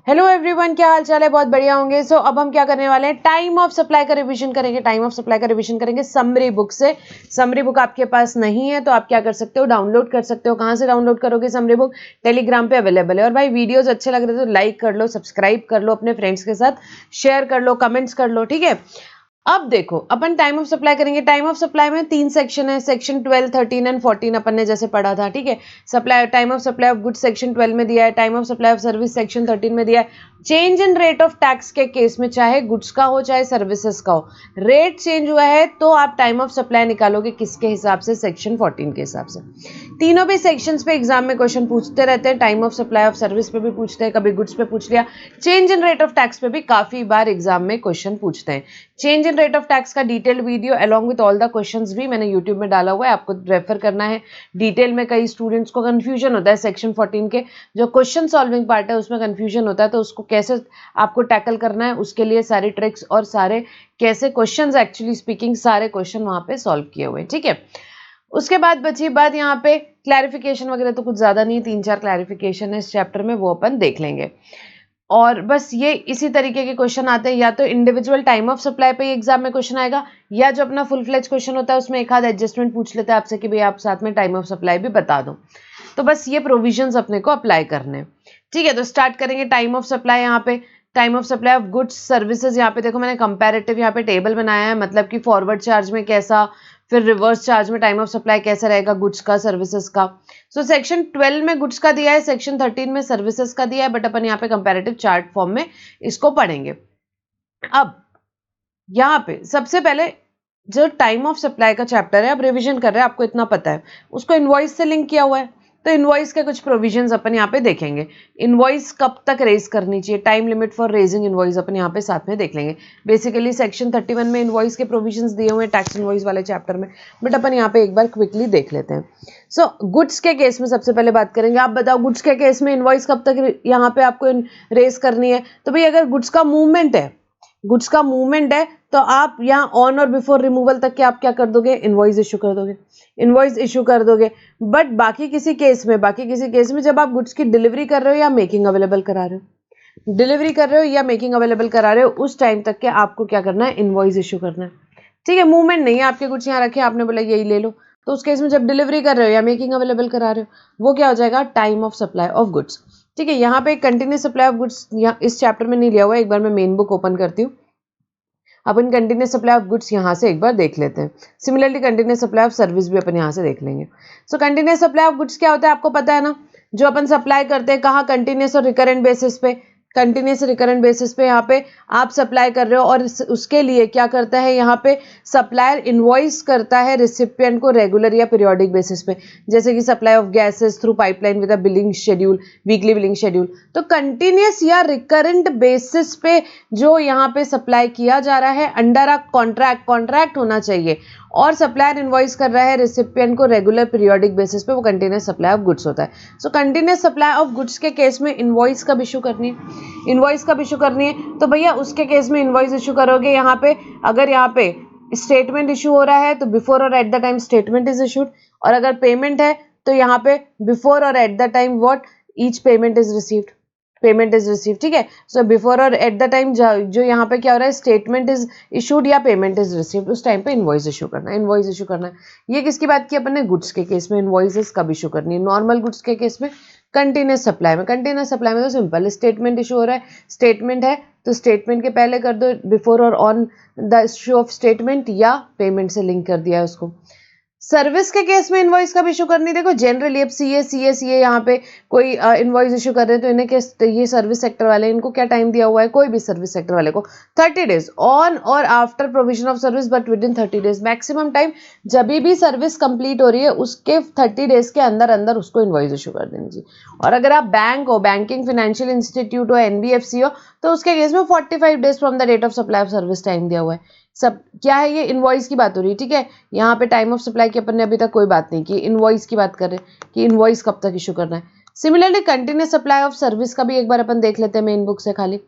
Hello everyone, क्या हाल चाल है? बहुत बढ़िया होंगे। सो अब हम क्या करने वाले हैं, टाइम ऑफ सप्लाई का रिवीजन करेंगे। टाइम ऑफ सप्लाई का रिवीजन करेंगे समरी बुक से। समरी बुक आपके पास नहीं है तो आप क्या कर सकते हो, डाउनलोड कर सकते हो। कहाँ से डाउनलोड करोगे समरी बुक? टेलीग्राम पे अवेलेबल है। और भाई वीडियोस अच्छे लग रहे हैं तो लाइक कर लो, सब्सक्राइब कर लो, अपने फ्रेंड्स के साथ शेयर कर लो, कमेंट्स कर लो, ठीक है। अब देखो, अपन टाइम ऑफ सप्लाई करेंगे। टाइम ऑफ सप्लाई में 3 सेक्शन है, सेक्शन 12, 13 एंड 14 अपन ने जैसे पढ़ा था, ठीक है। Supply time of supply of goods section 12 में दिया है, time of supply of service section 13 में दिया है। Change in rate of tax के केस में, चाहे गुड्स का हो चाहे सर्विसेज का हो, रेट चेंज हुआ है तो आप टाइम ऑफ सप्लाई निकालोगे किसके हिसाब से? सेक्शन 14 के हिसाब से। तीनों भी सेक्शंस पे एग्जाम में क्वेश्चन पूछते रहते हैं। Time of supply of service पे भी पूछते हैं, कभी गुड्स पे पूछ लिया। Change in rate of tax पे भी काफी बार एग्जाम में क्वेश्चन पूछते हैं। Change in rate of tax का detailed video along with all the questions भी मैंने यूट्यूब में डाला हुआ है, आपको रेफर करना है डिटेल में। कई स्टूडेंट्स को कंफ्यूजन होता है सेक्शन 14 के जो क्वेश्चन सॉल्विंग पार्ट है उसमें कंफ्यूजन होता है, तो उसको कैसे आपको टैकल करना है उसके लिए सारी ट्रिक्स और सारे कैसे क्वेश्चंस एक्चुअली स्पीकिंग सारे क्वेश्चन वहां पे सॉल्व किए हुए हैं, ठीक है। उसके बाद बची बात यहाँ पे क्लैरिफिकेशन वगैरह तो कुछ ज्यादा नहीं, 3-4 क्लैरिफिकेशन है इस चैप्टर में, वो अपन देख लेंगे। और बस ये इसी तरीके के क्वेश्चन आते हैं, या तो इंडिविजुअल टाइम ऑफ सप्लाई पे एग्जाम में क्वेश्चन आएगा, या जो अपना फुल फ्लेज क्वेश्चन होता है उसमें एक आध एडजस्टमेंट पूछ लेते हैं आपसे कि भाई आप साथ में टाइम ऑफ सप्लाई भी बता दो। तो बस ये प्रोविजंस अपने को अप्लाई करने हैं, ठीक है। तो स्टार्ट करेंगे टाइम ऑफ सप्लाई। यहाँ पे time of supply of goods services, यहाँ पे देखो मैंने कंपैरेटिव यहाँ पे टेबल बनाया है, मतलब कि फॉरवर्ड चार्ज में कैसा, फिर रिवर्स चार्ज में टाइम ऑफ सप्लाई कैसा रहेगा गुड्स का सर्विसेज का। सो सेक्शन 12 में गुड्स का दिया है, सेक्शन 13 में सर्विसेज का दिया है, बट अपन यहाँ पे कंपैरेटिव चार्ट फॉर्म में इसको पढ़ेंगे। अब यहाँ पे सबसे पहले जो टाइम ऑफ सप्लाई का चैप्टर है, अब रिवीजन कर रहे हैं, आपको इतना पता है, उसको इनवॉइस से लिंक किया हुआ है। तो इनवॉइस के कुछ प्रोविजंस अपन यहाँ पे देखेंगे। इनवॉइस कब तक रेज करनी चाहिए, time limit for raising invoice अपन यहाँ पे साथ में देख लेंगे। बेसिकली सेक्शन 31 में इनवॉइस के प्रोविजंस दिए हुए हैं टैक्स इनवॉइस वाले चैप्टर में, बट अपन यहाँ पे एक बार क्विकली देख लेते हैं। सो गुड्स के केस में सबसे पहले बात करेंगे। आप बताओ गुड्स के केस में इनवॉइस कब तक यहाँ पे आपको रेज करनी है? तो भाई अगर गुड्स का मूवमेंट है, गुड्स का मूवमेंट है तो आप यहाँ ऑन और बिफोर रिमूवल तक के आप क्या कर दोगे, इनवॉइस इशू कर दोगे, इनवॉइस इशू कर दोगे। बट बाकी किसी केस में जब आप गुड्स की डिलीवरी कर रहे हो या मेकिंग अवेलेबल करा रहे हो, डिलीवरी कर रहे हो या मेकिंग अवेलेबल करा रहे हो, उस टाइम तक के आपको क्या करना है, इनवॉइस इशू करना है, ठीक है। मूवमेंट नहीं है, आपके गुड्स यहाँ रखे, आपने बोला यही ले लो, तो उस केस में जब डिलीवरी कर रहे हो या मेकिंग अवेलेबल करा रहे हो, वो क्या हो जाएगा, time of supply of goods, ठीक है। यहाँ पे कंटिन्यूस सप्लाई ऑफ गुड्स इस चैप्टर में नहीं लिया हुआ है, एक बार मैं मेन बुक ओपन करती हूँ। अपन कंटिन्यूस सप्लाई ऑफ गुड्स यहाँ से एक बार देख लेते हैं। Similarly continuous supply of service भी अपन यहाँ से देख लेंगे। सो कंटिन्यूस सप्लाई ऑफ गुड्स क्या होता है आपको पता है ना, जो अपन सप्लाई करते हैं कहाँ, कंटिन्यूस और रिकरेंट बेसिस पे। कंटिन्यूस रिकरेंट बेसिस पे यहाँ पे आप सप्लाई कर रहे हो और उसके लिए क्या करता है, यहाँ पे सप्लायर इनवॉइस करता है रिसिपिएंट को रेगुलर या पीरियोडिक बेसिस पे, जैसे कि supply of gases through pipeline with a billing schedule, weekly billing schedule. तो कंटिन्यूस या रिकरेंट बेसिस पे जो यहाँ पे सप्लाई किया जा रहा है अंडर अ कॉन्ट्रैक्ट होना चाहिए, और सप्लायर इनवॉइस कर रहा है रिसिपिएंट को रेगुलर पीरियोडिक बेसिस पे, वो कंटिन्यूस सप्लाई ऑफ गुड्स होता है। सो कंटिन्यूस सप्लाई ऑफ गुड्स के केस में इनवॉइस कब इशू करनी है, इनवॉइस कब इशू करनी है, तो भैया उसके केस में इनवॉइस इशू करोगे यहाँ पे, अगर यहाँ पे स्टेटमेंट इशू हो रहा है तो बिफोर और eight the time statement is issued, और अगर पेमेंट है तो यहाँ पे बिफोर और eight the time what, each payment is received, payment is receive, ठीक है। सो बिफोर और एट द टाइम जो यहाँ पे क्या हो रहा है, स्टेटमेंट इज इशूड या पेमेंट इज रिसीव्ड, उस टाइम पे इनवॉइस इशू करना है, इनवॉइस इशू करना है। ये किसकी बात की अपन ने, गुड्स के केस में इनवॉइसेस कब इशू करनी है, नॉर्मल गुड्स के केस में, कंटिन्यूस सप्लाई में। कंटिन्यूस सप्लाई में तो सिंपल, स्टेटमेंट इशू हो रहा है, स्टेटमेंट है तो स्टेटमेंट के पहले कर दो before or on the issue of statement, या पेमेंट से लिंक कर दिया है उसको। सर्विस के केस में इनवॉइस कब इशू करनी, देखो जनरली अब सीए यहाँ पे कोई इनवॉइस इशू कर रहे हैं तो इन्हें ये सर्विस सेक्टर वाले, इनको क्या टाइम दिया हुआ है, कोई भी सर्विस सेक्टर वाले को 30 डेज ऑन और after provision of service but with in 30 days, maximum time जब भी सर्विस कंप्लीट हो रही है उसके 30 डेज के अंदर अंदर उसको इनवॉइस इशू कर देनी चाहिए। और अगर आप बैंक हो, बैंकिंग फाइनेंशियल इंस्टीट्यूट हो, एनबीएफसी हो, तो उसके केस में 45 days from the date of supply of service time दिया हुआ है। सब क्या है, ये इनवॉइस की बात हो रही है, ठीक है। यहाँ पे टाइम ऑफ सप्लाई की अपन ने अभी तक कोई बात नहीं की, इनवॉइस की बात कर रहे हैं कि इनवॉइस कब तक इशू करना है। Similarly continuous supply of service का भी एक बार अपन देख लेते हैं मेन बुक से खाली।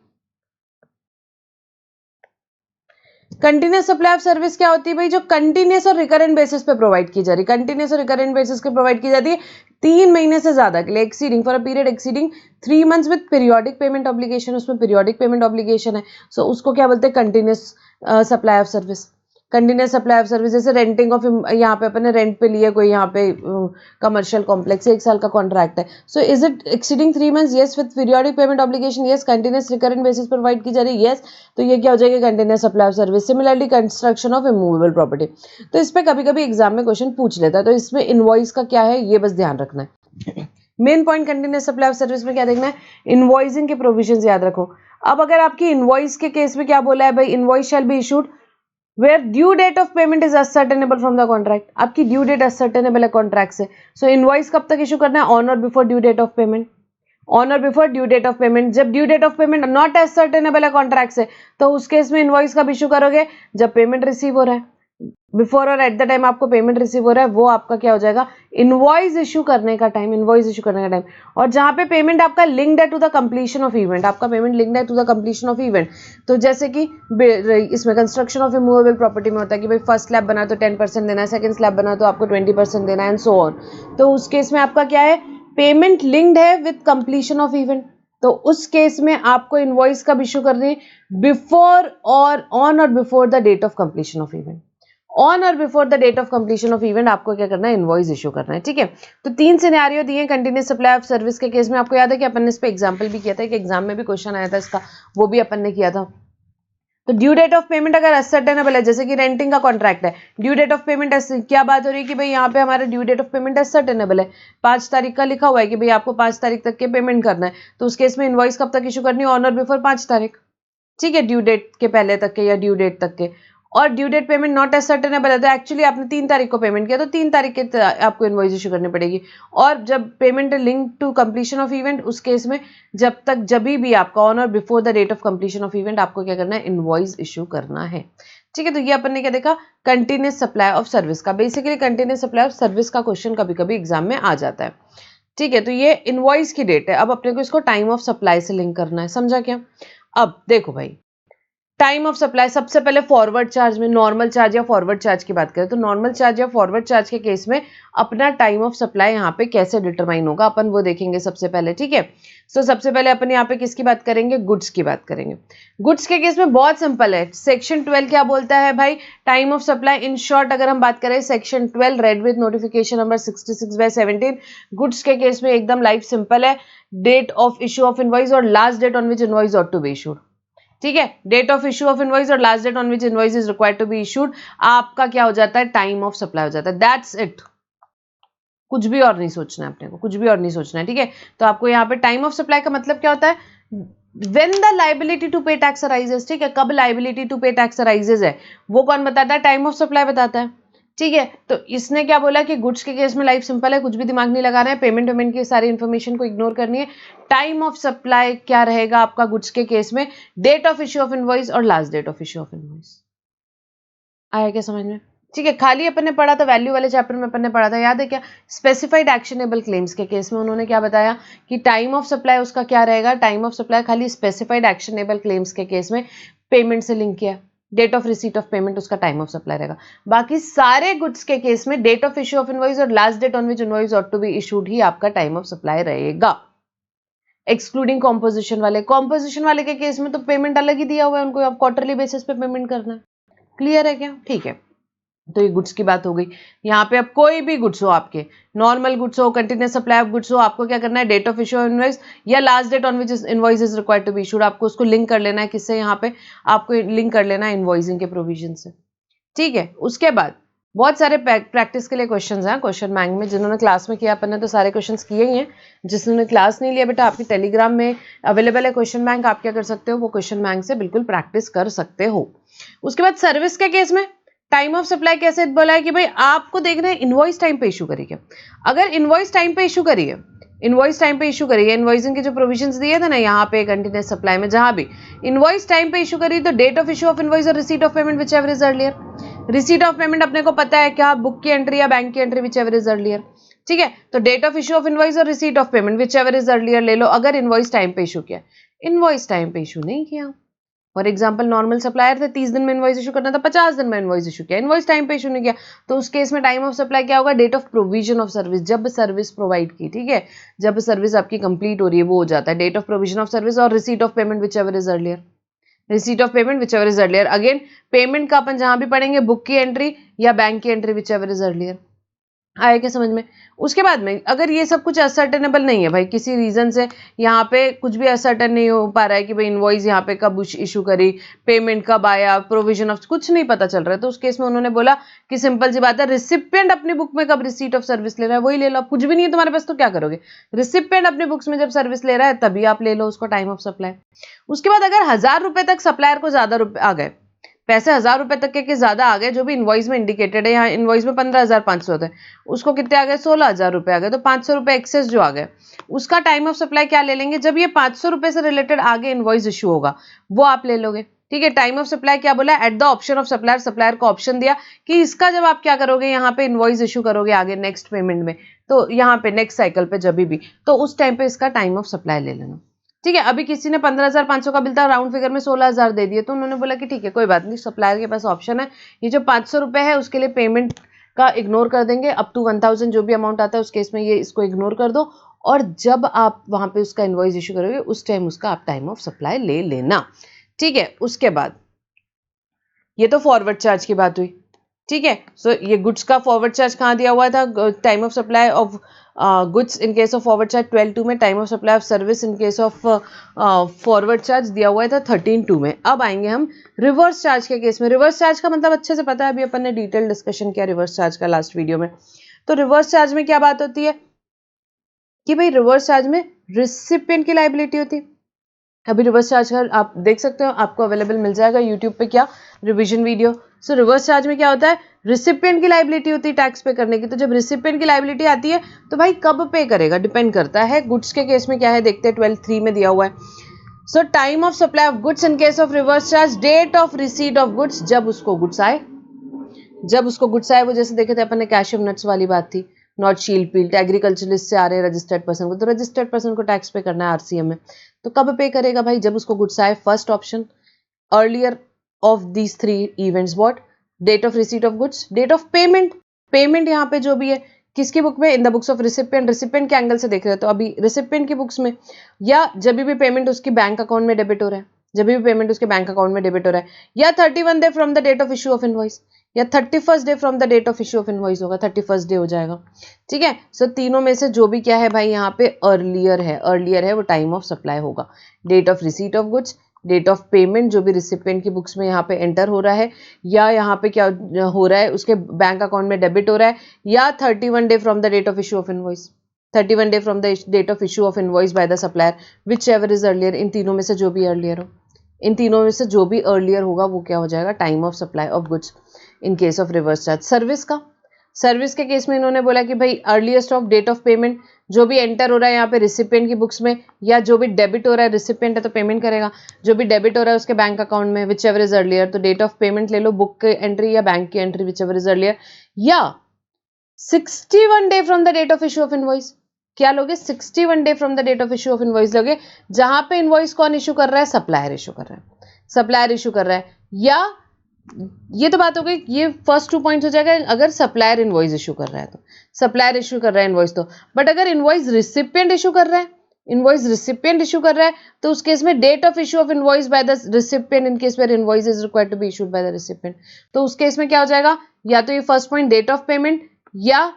कंटिन्यूस सप्लाई ऑफ सर्विस क्या होती है भाई, जो कंटिन्यूस और रिकरेंट बेसिस पे प्रोवाइड की जा रही है, कंटिन्यूस और रिकरेंट बेसिस पे प्रोवाइड की जाती है 3 महीने से ज्यादा के लिए, exceeding for a period exceeding 3 months with periodic payment obligation, उसमें पीरियोडिक पेमेंट ऑब्लिगेशन है, सो उसको क्या बोलते हैं, continuous supply of service. Continuous supply of service, जैसे रेंटिंग ऑफ, यहाँ पे अपन ने रेंट पे लिया कोई यहाँ पे कमर्शियल कॉम्प्लेक्स, 1 साल का कॉन्ट्रैक्ट है, so is it exceeding 3 months, yes, with periodic payment obligation, yes, continuous recurrent basis पर प्रोवाइड की जा रही है, यस, तो ये क्या हो जाएगा, continuous supply of service. Similarly construction of immovable property, तो इस पे कभी कभी एग्जाम में क्वेश्चन पूछ लेता है, तो इसमें इनवॉइस का क्या है ये बस ध्यान रखना है। Main point continuous supply of service में क्या देखना है, इनवॉइसिंग के प्रोविजंस याद रखो। अब अगर आपकी इनवॉइस के केस में क्या बोला है भाई, invoice shall be issued where due date of payment is ascertainable from the contract, आपकी ड्यू डेट असर्टेनेबल है कॉन्ट्रैक्ट से, सो इनवॉइस कब तक इशू करना है, ऑन और before due date of payment, on और before due date of payment. जब due date of payment not ascertainable है कॉन्ट्रैक्ट से, तो उस केस में इनवॉइस कब इशू करोगे, जब पेमेंट रिसीव हो रहा है, बिफोर और एट द टाइम आपको पेमेंट रिसीव हो रहा है, वो आपका क्या हो जाएगा, इनवॉइस इशू करने का टाइम, इनवॉइस इशू करने का टाइम। और जहां पे पेमेंट आपका लिंक्ड है to the completion of event, आपका पेमेंट लिंक्ड है to the completion of event, तो जैसे कि इसमें कंस्ट्रक्शन ऑफ इमूवेबल प्रॉपर्टी में होता है कि भाई फर्स्ट स्लैब बना तो 10% देना है, सेकंड स्लैब बना तो आपको 20% देना है, एंड सो ऑन। तो उस केस में आपका क्या है, पेमेंट लिंक्ड है विद कंप्लीशन ऑफ इवेंट, तो उस केस में आपको इनवॉइस कब इशू करनी है, बिफोर और ऑन और before the date of completion of event, on और before the date of completion of event आपको क्या करना है, इनवॉइस इशू करना है, ठीक है। तो 3 सिनेरियो दिए कंटिन्यूस सप्लाई ऑफ सर्विस के केस में, आपको याद है कि अपन ने इस पे एग्जांपल भी किया था, कि एग्जाम में भी क्वेश्चन आया था इसका, वो भी अपन ने किया था। तो ड्यू डेट ऑफ पेमेंट अगर असर्टेनेबल है, जैसे कि रेंटिंग का कॉन्ट्रैक्ट है, ड्यू डेट ऑफ पेमेंट क्या बात हो रही है कि भाई यहाँ पे हमारा due date of payment ascertainable है, 5 तारीख का लिखा हुआ है कि भाई आपको 5 तारीख तक के पेमेंट करना है, तो उस केस में इनवॉइस कब तक इशू करनी है, ऑन और बिफोर 5 तारीख, ठीक है, ड्यू डेट के पहले तक के या ड्यू डेट तक के। और due date payment not ascertainable है, तो एक्चुअली आपने 3 तारीख को पेमेंट किया, तो 3 तारीख के आपको इनवॉइस इशू करनी पड़ेगी। और जब payment link to completion of event, उस केस में जब भी आपका ऑन और before the date of completion of event आपको क्या करना है, इनवॉइस इशू करना है, ठीक है। तो ये अपन ने क्या देखा, कंटिन्यूस सप्लाई ऑफ सर्विस का। Basically continuous supply of service का क्वेश्चन कभी कभी एग्जाम में आ जाता है, ठीक है। तो ये इनवॉइस की डेट है, अब अपने को इसको टाइम ऑफ सप्लाई से लिंक करना है, समझा क्या। अब देखो भाई, टाइम ऑफ सप्लाई, सबसे पहले फॉरवर्ड चार्ज में नॉर्मल चार्ज या फॉरवर्ड चार्ज की बात करें, तो नॉर्मल चार्ज या फॉरवर्ड चार्ज के केस में अपना टाइम ऑफ सप्लाई यहाँ पे कैसे डिटरमाइन होगा, अपन वो देखेंगे सबसे पहले, ठीक है। सो सबसे पहले अपन यहाँ पे किसकी बात करेंगे, गुड्स की बात करेंगे। गुड्स के केस में बहुत सिंपल है, सेक्शन 12 क्या बोलता है भाई, time of supply in short अगर हम बात करें, section 12 read with notification number 66/17, goods के केस में एकदम लाइफ सिंपल है, date of issue of invoice or last date on which invoice ought to be issued, ठीक है। Date of issue of invoice or last date on which invoice is required to be issued, आपका क्या हो जाता है, time of supply हो जाता है, दैट्स इट। कुछ भी और नहीं सोचना है अपने को, कुछ भी और नहीं सोचना है, ठीक है। तो आपको यहाँ पे टाइम ऑफ सप्लाई का मतलब क्या होता है, व्हेन द लाइबिलिटी टू पे टैक्स अराइजेस, ठीक है, कब लाइबिलिटी टू पे टैक्स अराइजेस है वो कौन बताता है, टाइम ऑफ सप्लाई बताता है, ठीक है। तो इसने क्या बोला कि गुड्स के केस में लाइफ सिंपल है, कुछ भी दिमाग नहीं लगाना है, पेमेंट की सारी इन्फॉर्मेशन को इग्नोर करनी है। टाइम ऑफ सप्लाई क्या रहेगा आपका गुड्स के केस में, date of issue of invoice or last date of issue of invoice. आया क्या समझ में, ठीक है। खाली अपन ने पढ़ा था, वैल्यू वाले चैप्टर में अपन ने पढ़ा था, याद है क्या, स्पेसिफाइड एक्शनेबल क्लेम्स के केस में उन्होंने क्या बताया कि टाइम ऑफ सप्लाई उसका क्या रहेगा, टाइम ऑफ सप्लाई खाली स्पेसिफाइड एक्शनेबल क्लेम्स के केस में पेमेंट से लिंक किया, date of receipt of payment उसका टाइम ऑफ सप्लाई रहेगा। बाकी सारे गुड्स के केस में date of issue of invoice or last date on which invoice ought to be issued ही आपका टाइम ऑफ सप्लाई रहेगा, एक्सक्लूडिंग कॉम्पोजिशन वाले। कॉम्पोजिशन वाले के केस में तो पेमेंट अलग ही दिया हुआ है, उनको आप क्वार्टरली बेसिस पे पेमेंट करना है, क्लियर है क्या, ठीक है। तो ये गुड्स की बात हो गई। यहाँ पे अब कोई भी गुड्स हो, आपके नॉर्मल गुड्स हो, कंटिन्यूस सप्लाई ऑफ गुड्स हो, आपको क्या करना है, डेट ऑफ इशू इनवॉइस या last date on which invoice is required to be issued, आपको उसको लिंक कर लेना है, किससे, यहाँ पे आपको लिंक कर लेना है इनवॉइसिंग के प्रोविजन से, ठीक है। उसके बाद बहुत सारे प्रैक्टिस के लिए क्वेश्चंस हैं क्वेश्चन बैंक में, जिन्होंने क्लास में किया अपन ने तो सारे क्वेश्चंस किए ही हैं, जिन्होंने क्लास नहीं लिया बेटा, आपकी टेलीग्राम में अवेलेबल है क्वेश्चन बैंक, आप क्या कर सकते हो, वो क्वेश्चन बैंक से बिल्कुल प्रैक्टिस कर सकते हो। उसके बाद सर्विस के केस में टाइम ऑफ सप्लाई कैसे बोला है कि भाई आपको देखना है इनवॉइस टाइम पे इशू करिए, अगर इनवॉइस टाइम पे इशू करिए, इनवॉइस टाइम पे इशू करिए, इनवॉइसिंग के जो प्रोविजंस दिए थे ना यहाँ पे कंटिन्यूस सप्लाई में, जहां भी इनवॉइस टाइम पे इशू करिए, तो date of issue of invoice or receipt of payment whichever is earlier, receipt of payment अपने को पता है क्या, बुक की एंट्री या बैंक की entry whichever is earlier, ठीक है। तो date of issue of invoice or receipt of payment whichever is earlier ले लो, अगर इनवॉइस टाइम पे इशू किया, इनवॉइस टाइम पे इशू नहीं किया, फॉर एग्जाम्पल नॉर्मल सप्लायर थे, 30 दिन में इनवॉइस इशू करना था, 50 दिन में इनवॉइस इशू किया, इनवॉइस टाइम पे इशू नहीं किया, तो उस केस में टाइम ऑफ सप्लाई क्या होगा, date of provision of service, जब सर्विस प्रोवाइड की, ठीक है, जब सर्विस आपकी कंप्लीट हो रही है वो हो जाता है date of provision of service, or receipt of payment whichever is earlier, receipt of payment whichever is earlier. Again payment का अपन जहां भी पढ़ेंगे बुक की एंट्री या बैंक की entry whichever is earlier. आया क्या समझ में? उसके बाद में अगर ये सब कुछ असर्टेनेबल नहीं है भाई, किसी रीजन से यहाँ पे कुछ भी असर्टन नहीं हो पा रहा है कि भाई इनवॉइस यहाँ पे कब इशू करी, पेमेंट कब आया, प्रोविजन ऑफ कुछ नहीं पता चल रहा है, तो उस केस में उन्होंने बोला कि सिंपल सी बात है, रिसिपिएंट अपनी बुक में कब रिसीट ऑफ सर्विस ले रहा है वही ले लो, कुछ भी नहीं है तुम्हारे पास तो क्या करोगे, रिसिपिएंट अपनी बुक्स में जब सर्विस ले रहा है तभी आप ले लो उसको टाइम ऑफ सप्लाई। उसके बाद अगर 1000 रुपए तक सप्लायर को ज्यादा रुपए आ गए, पैसे 1000 रुपए तक के ज्यादा आ गए, जो भी इनवॉइस में इंडिकेटेड है, यहाँ इनवॉइस में 15,500 होते हैं, उसको कितने आ गए, 16,000 रुपए आ गए, तो 500 रुपए एक्सेस जो आ गए, उसका टाइम ऑफ सप्लाई क्या ले लेंगे, जब ये 500 रुपए से रिलेटेड आगे इनवॉइस इशू होगा वो आप ले लोगे, ठीक है। टाइम ऑफ सप्लाई क्या बोला, at the option of supplier, supplier को ऑप्शन दिया कि इसका जब आप क्या करोगे, यहाँ पे इनवॉइस इशू करोगे आगे नेक्स्ट पेमेंट में, तो यहाँ पे नेक्स्ट साइकिल पे जब भी, तो उस टाइम पे इसका टाइम ऑफ सप्लाई ले लेना, ठीक है। अभी किसी ने 15,500 का बिल था, राउंड फिगर में 16,000 दे दिए, तो उन्होंने बोला कि ठीक है कोई बात नहीं, सप्लायर के पास ऑप्शन है, ये जो 500 रुपए है उसके लिए पेमेंट का इग्नोर कर देंगे, अप टू 1000 जो भी अमाउंट आता है उस केस में ये इसको इग्नोर कर दो, और जब आप वहां पे उसका इनवॉइस इशू करोगे उस टाइम उसका आप टाइम ऑफ सप्लाई ले लेना, ठीक है। उसके बाद ये तो फॉरवर्ड चार्ज की बात हुई, ठीक है। सो ये गुड्स का फॉरवर्ड चार्ज कहाँ दिया हुआ था, time of supply of goods in case of forward charge 12(2) में, time of supply of service in case of forward charge दिया हुआ था 13(2) में। अब आएंगे हम रिवर्स चार्ज के केस में। रिवर्स चार्ज का मतलब अच्छे से पता है, अभी अपन ने डिटेल डिस्कशन किया रिवर्स चार्ज का लास्ट वीडियो में। तो रिवर्स चार्ज में क्या बात होती है कि भाई रिवर्स चार्ज में रिसिपिएंट की लायबिलिटी होती है। अभी रिवर्स चार्ज का आप देख सकते हो, आपको अवेलेबल मिल जाएगा यूट्यूब पे क्या, रिवीजन वीडियो। सो रिवर्स चार्ज में क्या होता है, रिसिपिएंट की लायबिलिटी होती है टैक्स पे करने की। तो जब रिसिपिएंट की लायबिलिटी आती है तो भाई कब पे करेगा, डिपेंड करता है। गुड्स के केस में क्या है देखते हैं, 12(3) में दिया हुआ है। So time of supply of goods in case of reverse charge, date of receipt of goods, जब उसको गुड्स आए, जब उसको गुड्स आए, वो जैसे देखे थे अपन ने कैश ऑफ नट्स वाली बात थी, नॉट शील्ड पील्ड, एग्रीकल्चरलिस्ट से आ रहे रजिस्टर्ड पर्सन को, तो रजिस्टर्ड पर्सन को टैक्स पे करना है आरसीएम में, तो कब पे करेगा भाई, जब उसको गुड्स आए। First option, earlier of these 3 events, what, date of receipt of goods, date of payment, payment यहाँ पे जो भी है किसकी बुक में, in the books of recipient, recipient के एंगल से देख रहे हो तो अभी रिसिपिएंट की बुक्स में, या जब भी पेमेंट उसकी बैंक अकाउंट में डेबिट हो रहा है, जब भी पेमेंट उसके बैंक अकाउंट में डेबिट हो रहा है, या 31 day from the date of issue of invoice, या 31st day from the date of issue of invoice होगा, 31st डे हो जाएगा, ठीक है। सो तीनों में से जो भी क्या है भाई यहाँ पे अर्लियर है, अर्लियर है वो टाइम ऑफ सप्लाई होगा। Date of receipt of goods, date of payment जो भी रिसिपिएंट की बुक्स में यहाँ पे एंटर हो रहा है, या यहाँ पे क्या हो रहा है उसके बैंक अकाउंट में डेबिट हो रहा है, या 31 day from the date of issue of invoice, 31 day from the date of issue of invoice by the supplier, whichever is earlier. इन तीनों में से जो भी अर्लियर हो, इन तीनों में से जो भी अर्लियर होगा वो क्या हो जाएगा, time of supply of goods in case of reverse charge. Service का, सर्विस के केस में इन्होंने बोला कि भाई earliest of date of payment, जो भी एंटर हो रहा है यहाँ पे रिसिपिएंट की बुक्स में, या जो भी डेबिट हो रहा है, रिसिपिएंट है तो पेमेंट करेगा, जो भी डेबिट हो रहा है उसके बैंक अकाउंट में, विच एवर इज अर्लियर, तो डेट ऑफ पेमेंट ले लो, बुक की एंट्री या बैंक की entry, whichever is earlier, या 61 day from the date of issue of invoice. क्या लोगे, 61 day from the date of issue of invoice लोगे, जहां पे इनवॉइस कौन इशू कर रहा है, सप्लायर इशू कर रहा है, सप्लायर इशू कर रहा है। या ये तो बात हो गई, ये फर्स्ट 2 पॉइंट्स हो जाएगा अगर सप्लायर इनवॉइस इशू कर रहा है, तो सप्लायर इशू कर रहा है इनवॉइस तो। बट अगर इनवॉइस रिसिपिएंट इशू कर रहा है, इनवॉइस रिसिपिएंट इशू कर रहा है, तो उस केस में date of issue of invoice by the recipient in case where invoice is required to be issued by the recipient, तो उस केस में क्या हो जाएगा, या तो ये first point date of payment, या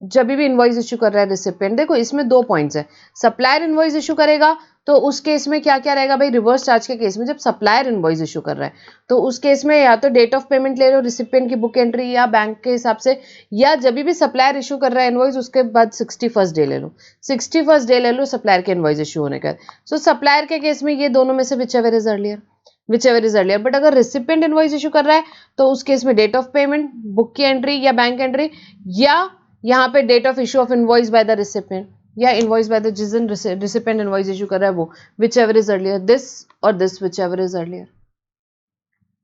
जब भी इनवॉइस इशू कर रहा है रिसिपिएंट। देखो इसमें 2 पॉइंट्स है, सप्लायर इनवॉइस इशू करेगा तो उस केस में क्या क्या रहेगा भाई, रिवर्स चार्ज के केस में जब सप्लायर इनवॉइस इशू कर रहा है तो उस केस में या तो डेट ऑफ पेमेंट ले लो रिसिपिएंट की बुक एंट्री या बैंक के हिसाब से, या जब भी सप्लायर इशू कर रहा है इनवॉइस उसके बाद 61st डे ले लो, 61st डे ले लो सप्लायर के इनवॉइस इशू होने का। सो सप्लायर के केस में ये दोनों में से whichever is earlier, whichever is earlier. But अगर रिसिपिएंट इनवॉइस इशू कर रहा है तो उस केस में डेट ऑफ पेमेंट, बुक की एंट्री या बैंक एंट्री, या यहाँ पे date of issue of invoice by the recipient, or invoice by the जिस दिन रिसिपिएंट इनवॉइस इशू कर रहा है वो, whichever is earlier, this or this, whichever is earlier.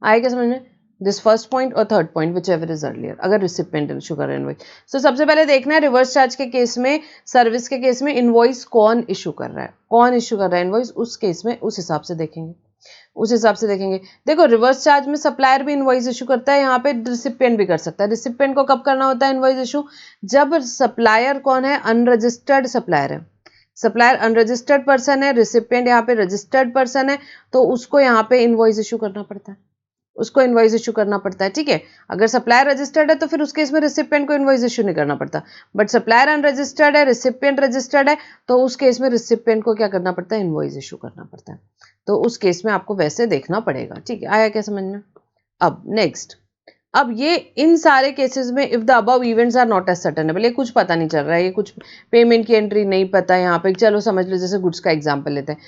आएगा समझ में, दिस फर्स्ट पॉइंट और third point, which ever is earlier, अगर रिसिपिएंट इशू कर रहा है इनवॉइस। सो सबसे पहले देखना है रिवर्स चार्ज के केस में, सर्विस के केस में इनवॉइस कौन इशू कर रहा है, कौन इशू कर रहा है इनवॉइस, उस केस में उस हिसाब से देखेंगे। उस हिसाब से देखेंगे। देखो रिवर्स चार्ज में सप्लायर भी इनवॉइस इशू करता है, यहाँ पे रिसिपिएंट भी कर सकता है। रिसिपिएंट को कब करना होता है इनवॉइस इशू? जब सप्लायर कौन है? अनरजिस्टर्ड सप्लायर है। सप्लायर अनरजिस्टर्ड पर्सन है, रिसिपिएंट यहाँ पे रजिस्टर्ड पर्सन है, तो उसको यहाँ पे इनवॉइस इशू करना पड़ता है, उसको इनवॉइस इशू करना पड़ता है। ठीक है, अगर सप्लायर रजिस्टर्ड है तो फिर उस केस में रिसिपिएंट को इनवॉइस इशू नहीं करना पड़ता, बट सप्लायर अनरजिस्टर्ड है, रिसिपिएंट रजिस्टर्ड है, तो उस केस में रिसिपिएंट को क्या करना पड़ता है? इनवॉइस इशू करना पड़ता है। तो उस केस में आपको वैसे देखना पड़ेगा। ठीक है, आया क्या समझ में? अब नेक्स्ट, अब ये इन सारे केसेस में if the above events are not ascertainable, ये कुछ पता नहीं चल रहा है, ये कुछ पेमेंट की एंट्री नहीं पता है यहाँ पे। चलो समझ लो, जैसे गुड्स का एग्जांपल लेते हैं।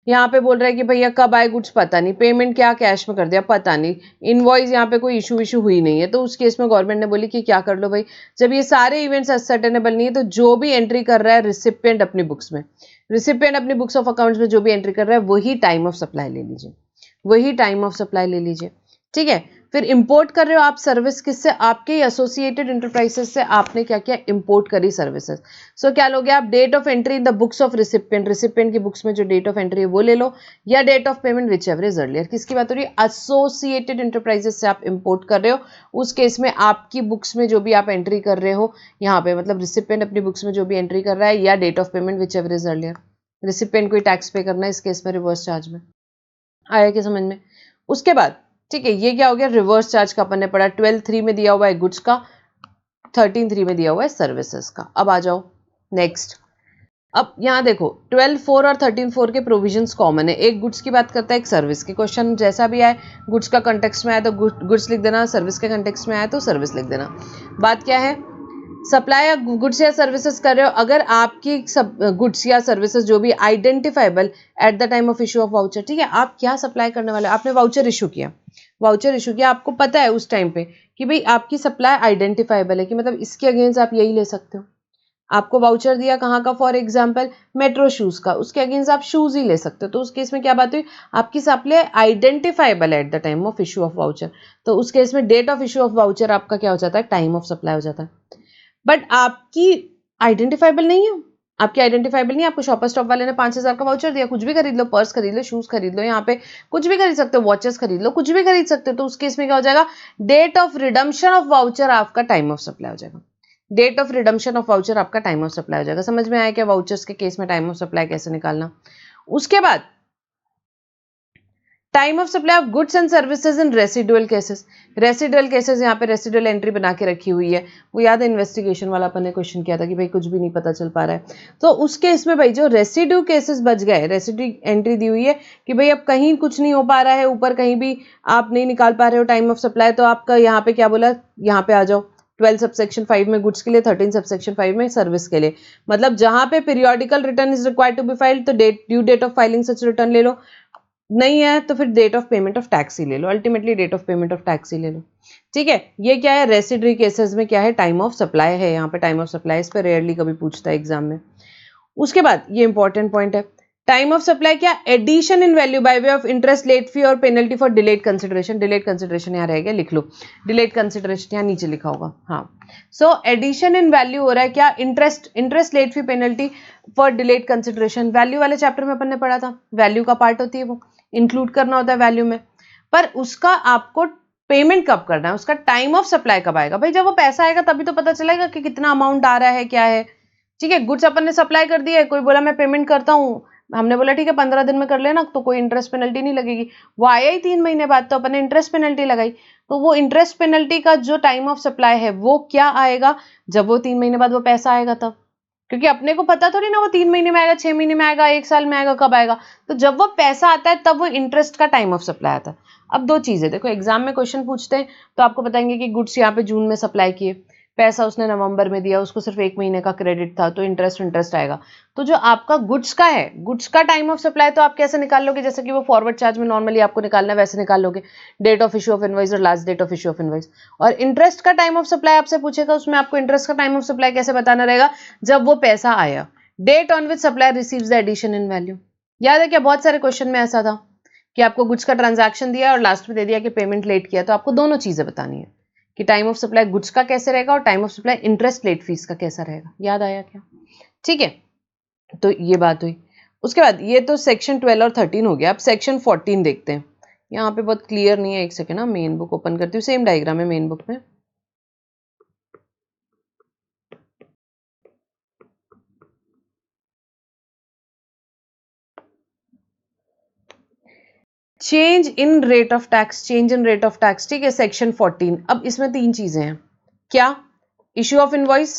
यहाँ पे बोल रहा है कि भैया कब आए गुड्स, पता नहीं, पेमेंट क्या कैश में कर दिया, पता नहीं, इनवॉइस यहाँ पे कोई इशू हुई नहीं है। तो उस केस में गवर्नमेंट ने बोली कि क्या कर लो भाई, जब ये सारे इवेंट्स असर्टेनेबल नहीं है तो जो भी एंट्री कर रहा है रिसिपिएंट अपनी बुक्स में, रिसिपिएंट अपनी बुक्स ऑफ अकाउंट्स में जो भी एंट्री कर रहा है वही टाइम ऑफ सप्लाई ले लीजिए, वही टाइम ऑफ सप्लाई ले लीजिए। ठीक है, फिर इंपोर्ट कर रहे हो आप सर्विस किससे? आपके एसोसिएटेड इंटरप्राइजेस से आपने क्या किया? इंपोर्ट करी सर्विसेज। सो क्या लोगे आप? Date of entry in the books of recipient, recipient की बुक्स में जो डेट ऑफ एंट्री है वो ले लो, या date of payment whichever is earlier. किसकी बात हो रही है? एसोसिएटेड इंटरप्राइजेस से आप इंपोर्ट कर रहे हो, उस केस में आपकी बुक्स में जो भी आप एंट्री कर रहे हो यहाँ पे, मतलब रिसिपिएंट अपनी बुक्स में जो भी एंट्री कर रहा है, या date of payment whichever is earlier. Recipient को टैक्स पे करना है इस केस में रिवर्स चार्ज में। आया क्या समझ में? उसके बाद ठीक है, ये क्या हो गया? रिवर्स चार्ज का अपन ने पढ़ा। 12(3) में दिया हुआ है गुड्स का, 13(3) में दिया हुआ है सर्विसेज का। अब आ जाओ नेक्स्ट। अब यहाँ देखो 12(4) और 13(4) के प्रोविजंस कॉमन है, एक गुड्स की बात करता है, एक सर्विस की। क्वेश्चन जैसा भी आए, गुड्स का कंटेक्स्ट में आया तो गुड्स लिख देना, सर्विस के कंटेक्स्ट में आया तो सर्विस लिख देना। बात क्या है? सप्लाई या गुड्स या सर्विसेज कर रहे हो, अगर आपकी गुड्स या सर्विसेज जो भी identifiable eight the time of issue of voucher. ठीक है, आप क्या सप्लाई करने वाले हो? आपने वाउचर इशू किया, वाउचर इशू किया, आपको पता है उस टाइम पे कि भाई आपकी सप्लाई आइडेंटिफाइबल है, कि मतलब इसके अगेंस्ट आप यही ले सकते हो। आपको वाउचर दिया कहाँ का? फॉर एग्जाम्पल मेट्रो शूज का, उसके अगेंस्ट आप शूज ही ले सकते हो। तो उस केस में क्या बात हुई? आपकी सप्लाई आइडेंटिफाइबल है at the time of issue of voucher, तो उस केस में date of issue of voucher आपका क्या हो जाता है? टाइम ऑफ सप्लाई हो जाता है। बट आपकी आइडेंटिफाइबल नहीं है, आपकी आइडेंटिफाइबल नहीं है, आपको शॉपर स्टॉप वाले ने 5,000 का वाउचर दिया, कुछ भी खरीद लो, पर्स खरीद लो, शूज खरीद लो, यहाँ पे कुछ भी खरीद सकते हो, वॉचेस खरीद लो, कुछ भी खरीद सकते हो। तो उस केस में क्या हो जाएगा? Date of redemption of voucher आपका टाइम ऑफ सप्लाई हो जाएगा। Date of redemption of voucher आपका टाइम ऑफ सप्लाई हो जाएगा। समझ में आया क्या वाउचर्स के केस में टाइम ऑफ सप्लाई कैसे निकालना? उसके बाद time of supply of goods and services in residual cases. Residual cases, यहाँ पे रेसिडुअल एंट्री बना के रखी हुई है, वो याद है इन्वेस्टिगेशन वाला अपन ने क्वेश्चन किया था कि भाई कुछ भी नहीं पता चल पा रहा है, तो उस केस में भाई जो रेसिड्यू केसेस बच गए, रेसिड्यू एंट्री दी हुई है कि भाई अब कहीं कुछ नहीं हो पा रहा है, ऊपर कहीं भी आप नहीं निकाल पा रहे हो टाइम ऑफ सप्लाई, तो आपका यहाँ पे क्या बोला? यहाँ पे आ जाओ 12 सबसेक्शन 5 में गुड्स के लिए, 13 सबसेक्शन 5 में सर्विस के लिए। मतलब जहां पे periodical return is required to be filed, तो due date of filing such return ले लो, नहीं है तो फिर date of payment of tax ही ले लो, ultimately date of payment of tax ही ले लो। ठीक है, ये क्या है? रेसिडरी केसेस में क्या है? टाइम ऑफ सप्लाई है, यहाँ पे टाइम ऑफ सप्लाई, इस पर रेयरली कभी पूछता है एग्जाम में। उसके बाद ये इंपॉर्टेंट पॉइंट है, टाइम ऑफ सप्लाई क्या? Addition in value by way of interest, late fee or penalty for delayed consideration. Delayed consideration यहाँ रह गया, लिख लो, डिलेड कंसिडरेशन यहाँ नीचे लिखा होगा। हाँ, सो एडिशन इन वैल्यू हो रहा है क्या? Interest late fee penalty for delayed consideration. Value वाले चैप्टर में अपन ने पढ़ा था, वैल्यू का पार्ट होती है, वो इंक्लूड करना होता है वैल्यू में, पर उसका आपको पेमेंट कब करना है, उसका टाइम ऑफ सप्लाई कब आएगा? भाई जब वो पैसा आएगा तभी तो पता चलेगा कि कितना अमाउंट आ रहा है, क्या है। ठीक है, गुड्स अपन ने सप्लाई कर दिया है, कोई बोला मैं पेमेंट करता हूँ, हमने बोला ठीक है 15 दिन में कर लेना, तो कोई इंटरेस्ट पेनल्टी नहीं लगेगी। वो आया ही 3 महीने बाद, तो अपन ने इंटरेस्ट पेनल्टी लगाई, तो वो इंटरेस्ट पेनल्टी का जो टाइम ऑफ सप्लाई है वो क्या आएगा? जब वो 3 महीने बाद वो पैसा आएगा तब, क्योंकि अपने को पता थोड़ी ना वो 3 महीने में आएगा, 6 महीने में आएगा, 1 साल में आएगा, कब आएगा। तो जब वो पैसा आता है तब वो इंटरेस्ट का टाइम ऑफ सप्लाई आता है। अब दो चीजें देखो, एग्जाम में क्वेश्चन पूछते हैं तो आपको बताएंगे कि गुड्स यहाँ पे जून में सप्लाई किए, पैसा उसने नवंबर में दिया, उसको सिर्फ 1 महीने का क्रेडिट था, तो इंटरेस्ट आएगा। तो जो आपका गुड्स का है, गुड्स का टाइम ऑफ सप्लाई तो आप कैसे निकाल लोगे? जैसे कि वो फॉरवर्ड चार्ज में नॉर्मली आपको निकालना है वैसे निकाल लोगे, date of issue of invoice or last date of issue of invoice. और इंटरेस्ट का टाइम ऑफ सप्लाई आपसे पूछेगा, उसमें आपको इंटरेस्ट का टाइम ऑफ सप्लाई कैसे बताना रहेगा? जब वो पैसा आया, date on which supplier receives the addition in value. याद है क्या? बहुत सारे क्वेश्चन में ऐसा था कि आपको गुड्स का ट्रांजैक्शन दिया और लास्ट में दे दिया कि पेमेंट लेट किया, तो आपको दोनों चीजें बतानी है कि टाइम ऑफ सप्लाई गुड्स का कैसे रहेगा और time of supply interest late fees का कैसा रहेगा। याद आया क्या? ठीक है, तो ये बात हुई। उसके बाद ये तो सेक्शन 12 और 13 हो गया। अब सेक्शन 14 देखते हैं। यहाँ पे बहुत क्लियर नहीं है, एक सेकेंड ना, मेन बुक ओपन करती हूँ, सेम डायग्राम है मेन बुक में। Change in rate of tax, change in rate of tax, ठीक है, सेक्शन 14। अब इसमें 3 चीजें हैं, क्या? Issue of invoice,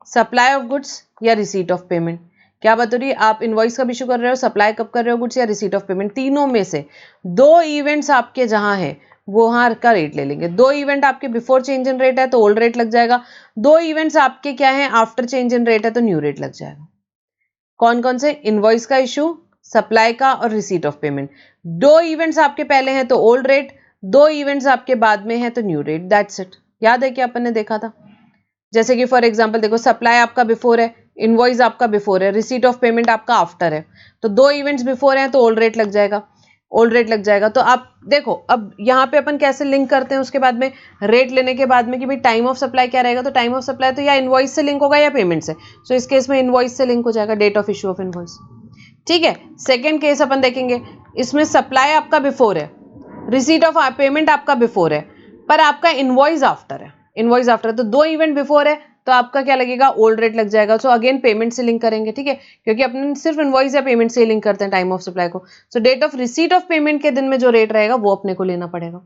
supply of goods या रिसीट ऑफ पेमेंट। क्या बात हो रही है? आप इनवॉइस कब इशू कर रहे हो, सप्लाई कब कर रहे हो गुड्स, या रिसीट ऑफ पेमेंट। तीनों में से 2 इवेंट्स आपके जहां है वो वहां का रेट ले लेंगे। 2 इवेंट आपके बिफोर चेंज इन रेट है तो ओल्ड रेट लग जाएगा। 2 इवेंट्स आपके क्या है, आफ्टर चेंज इन रेट है तो न्यू रेट लग जाएगा। कौन कौन से? इनवॉइस का इशू, सप्लाई का और रिसीट ऑफ पेमेंट। 2 इवेंट्स आपके पहले हैं तो ओल्ड रेट, 2 इवेंट्स आपके बाद में है तो न्यू रेट। That's it. याद है कि अपन ने देखा था? जैसे कि फॉर एग्जांपल देखो, सप्लाई आपका बिफोर है, इनवॉइस आपका बिफोर है, रिसीट ऑफ पेमेंट आपका आफ्टर है। तो 2 इवेंट्स बिफोर हैं तो ओल्ड रेट लग जाएगा, ओल्ड रेट लग जाएगा। तो आप देखो अब यहाँ पे अपन कैसे लिंक करते हैं उसके बाद में, रेट लेने के बाद में कि भाई टाइम ऑफ सप्लाई क्या रहेगा। तो टाइम ऑफ सप्लाई तो या इनवॉइस से लिंक होगा या पेमेंट से। सो इस केस में इनवॉइस से लिंक हो जाएगा, date of issue of invoice. ठीक है, सेकेंड केस अपन देखेंगे, इसमें सप्लाई आपका बिफोर है, रिसीट ऑफ पेमेंट आपका बिफोर है, पर आपका इनवॉइस आफ्टर है, इनवॉइस आफ्टर है। तो 2 इवेंट बिफोर है तो आपका क्या लगेगा, ओल्ड रेट लग जाएगा। सो अगेन पेमेंट से लिंक करेंगे, ठीक है, क्योंकि अपने सिर्फ इनवॉइस या पेमेंट से लिंक करते हैं टाइम ऑफ सप्लाई को। So date of receipt of payment के दिन में जो रेट रहेगा वो अपने को लेना पड़ेगा,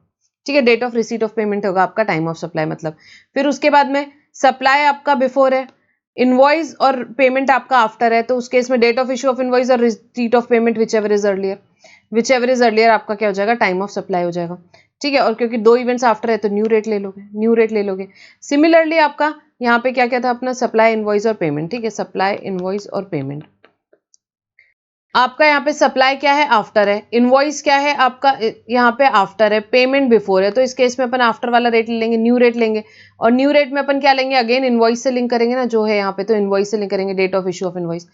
ठीक है। Date of receipt of payment होगा आपका टाइम ऑफ सप्लाई मतलब। फिर उसके बाद में सप्लाई आपका बिफोर है, इनवॉइस और पेमेंट आपका आफ्टर है, तो उस केस में date of issue of invoice or receipt of payment whichever is earlier, whichever is earlier आपका क्या हो जाएगा, टाइम ऑफ सप्लाई हो जाएगा, ठीक है। और क्योंकि 2 इवेंट्स आफ्टर है तो न्यू रेट ले लोगे, न्यू रेट ले लोगे। सिमिलरली आपका यहाँ पे क्या क्या था अपना, सप्लाई इनवॉइस और पेमेंट, ठीक है, सप्लाई इनवॉइस और पेमेंट। आपका यहाँ पे सप्लाई क्या है, आफ्टर है, इनवॉइस क्या है आपका यहाँ पे आफ्टर है, पेमेंट बिफोर है। तो इस केस में अपन आफ्टर वाला रेट ले लेंगे, न्यू रेट लेंगे। और न्यू रेट में अपन क्या लेंगे, अगेन इनवॉइस से लिंक करेंगे ना, जो है यहाँ पे तो इनवॉइस से लिंक करेंगे, date of issue of invoice,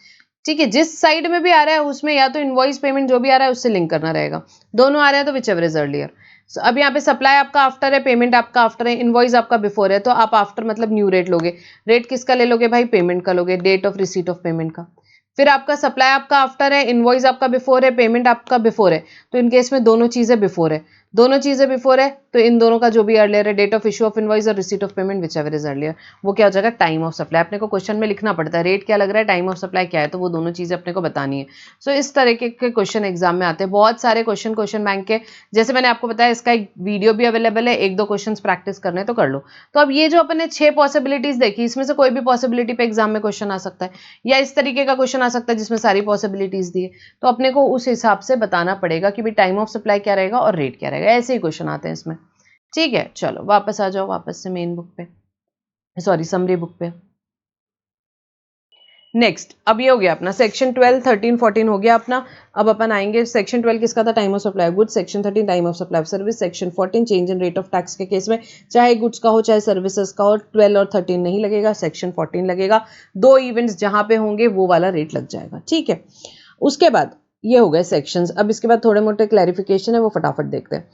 ठीक है। जिस साइड में भी आ रहा है उसमें या तो इनवॉइस पेमेंट जो भी आ रहा है उससे लिंक करना रहेगा। दोनों आ रहे हैं तो विचएवर इज अर्लियर। अब यहाँ पे सप्लाई आपका आफ्टर है, पेमेंट आपका आफ्टर है, इनवॉइस आपका बिफोर है, तो आप आफ्टर मतलब न्यू रेट लोगे। रेट किसका ले लोगे भाई, पेमेंट का लोगे, date of receipt of payment का। फिर आपका सप्लाई आपका आफ्टर है, इनवॉइस आपका बिफोर है, पेमेंट आपका बिफोर है। तो इन केस में दोनों चीजें बिफोर है, दोनों चीजें बिफोर है, तो इन दोनों का जो भी अर्लियर है, date of issue of invoice or receipt of payment whichever is earlier, वो क्या हो जाएगा, टाइम ऑफ सप्लाई। अपने को क्वेश्चन में लिखना पड़ता है रेट क्या लग रहा है, टाइम ऑफ सप्लाई क्या है, तो वो दोनों चीजें अपने को बतानी है। सो इस तरीके के क्वेश्चन एग्जाम में आते हैं, बहुत सारे क्वेश्चन क्वेश्चन बैंक के। जैसे मैंने आपको बताया इसका एक वीडियो भी अवेलेबल है, 1-2 क्वेश्चन प्रैक्टिस करने तो कर लो। तो अब ये जो अपन ने 6 पॉसिबिलिटीज देखी, इसमें से कोई भी पॉसिबिलिटी पे एग्जाम में क्वेश्चन आ सकता है, या इस तरीके का क्वेश्चन आ सकता है जिसमें सारी पॉसिबिलिटीज दी है। तो अपने को उस हिसाब से बताना पड़ेगा कि भाई टाइम ऑफ सप्लाई क्या रहेगा और रेट क्या रहेगा, ऐसे ही क्वेश्चन आते हैं इसमें, ठीक है। चलो वापस आ जाओ, वापस से मेन बुक पे, सॉरी समरी बुक पे। नेक्स्ट अब ये हो गया अपना सेक्शन 12, 13, 14 हो गया अपना। अब अपन आएंगे सेक्शन 12 किसका था, time of supply of goods. Section 13 time of supply of service. Section 14 change in rate of tax के केस में चाहे गुड्स का हो चाहे सर्विसेज का हो, 12 और 13 नहीं लगेगा, सेक्शन 14 लगेगा। 2 इवेंट्स जहां पे होंगे वो वाला रेट लग जाएगा, ठीक है। उसके बाद ये हो गए सेक्शंस। अब इसके बाद थोड़े मोटे क्लैरिफिकेशन है वो फटाफट देखते हैं।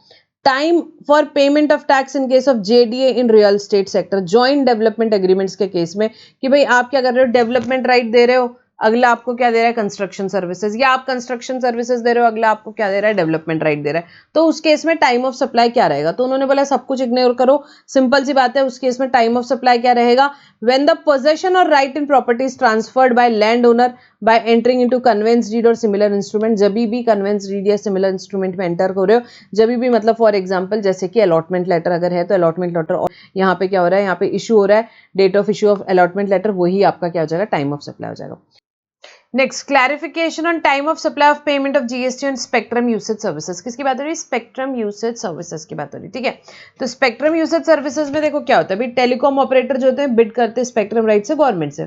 Time for payment of tax in case of JDA in real estate sector, joint development agreements के केस में कि भाई आप क्या कर रहे हो, डेवलपमेंट राइट दे रहे हो, अगला आपको क्या दे रहा है, कंस्ट्रक्शन सर्विसेज, या आप कंस्ट्रक्शन सर्विसेज दे रहे हो, अगला आपको क्या दे रहा है, डेवलपमेंट राइट दे रहा है। तो उस केस में टाइम ऑफ सप्लाई क्या रहेगा, तो उन्होंने बोला सब कुछ इग्नोर करो, सिंपल सी बात है। उस केस में टाइम ऑफ सप्लाई क्या रहेगा, व्हेन द पोजेशन और right in property is transferred by land owner by entering into conveyance deed और सिमिलर इंस्ट्रूमेंट। जब भी कन्वेंस डीड या सिमिलर इंस्ट्रूमेंट में एंटर हो रहे हो, जब भी मतलब फॉर एग्जांपल जैसे कि अलॉटमेंट लेटर अगर है तो अलॉटमेंट लेटर, और यहाँ पे क्या हो रहा है, यहाँ पे इशू हो रहा है, date of issue of allotment letter, वही आपका क्या हो जाएगा, टाइम ऑफ सप्लाई हो जाएगा। Next clarification on time of supply of payment of GST and spectrum usage services. किसकी बात हो रही है, स्पेक्ट्रम यूसेज सर्विसेज की बात हो रही है, ठीक है। तो स्पेक्ट्रम यूसेज सर्विसेज में देखो क्या होता है भाई, टेलीकॉम ऑपरेटर जो होते हैं बिड करते हैं स्पेक्ट्रम राइट से गवर्नमेंट से।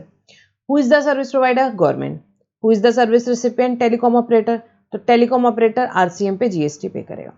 Who is the service provider, government. Who is the service recipient, telecom operator. तो टेलीकॉम ऑपरेटर आरसीएम पे जीएसटी पे करेगा,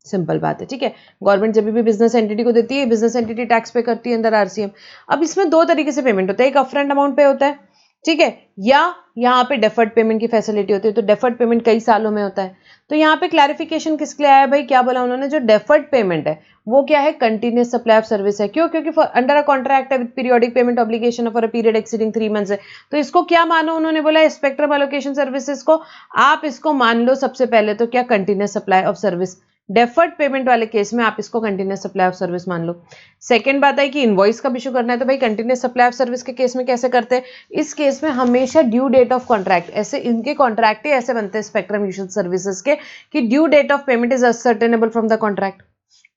सिंपल बात है, ठीक है। गवर्नमेंट जब भी बिजनेस एंटिटी को देती है, बिजनेस एंटिटी टैक्स पे करती है अंदर आरसीएम। अब इसमें 2 तरीके से पेमेंट होता है, एक अपफ्रंट अमाउंट पे होता है, ठीक है, या यहाँ पे डेफर्ड पेमेंट की फैसिलिटी होती है, तो डेफर्ड पेमेंट कई सालों में होता है। तो यहाँ पे क्लैरिफिकेशन किसके लिए आया भाई, क्या बोला उन्होंने, जो डेफर्ड पेमेंट है वो क्या है, कंटिन्यूस सप्लाई ऑफ सर्विस है। क्यों, क्योंकि अंडर अ कॉन्ट्रैक्ट है with periodic payment obligation for a period exceeding 3 months है। तो इसको क्या मानो, उन्होंने बोला स्पेक्ट्रम एलोकेशन सर्विसेज को आप इसको मान लो सबसे पहले तो क्या, continuous supply of service. Deferred payment वाले केस में आप इसको कंटिन्यूस सप्लाई ऑफ सर्विस मान लो। सेकंड बात है कि इनवॉइस कब इशू करना है, तो भाई कंटिन्यूस सप्लाई ऑफ सर्विस के केस में कैसे करते हैं, इस केस में हमेशा ड्यू डेट ऑफ कॉन्ट्रैक्ट, ऐसे इनके कॉन्ट्रैक्ट ही ऐसे बनते हैं स्पेक्ट्रम यूजुअल सर्विसेज के, कि due date of payment is ascertainable from the contract.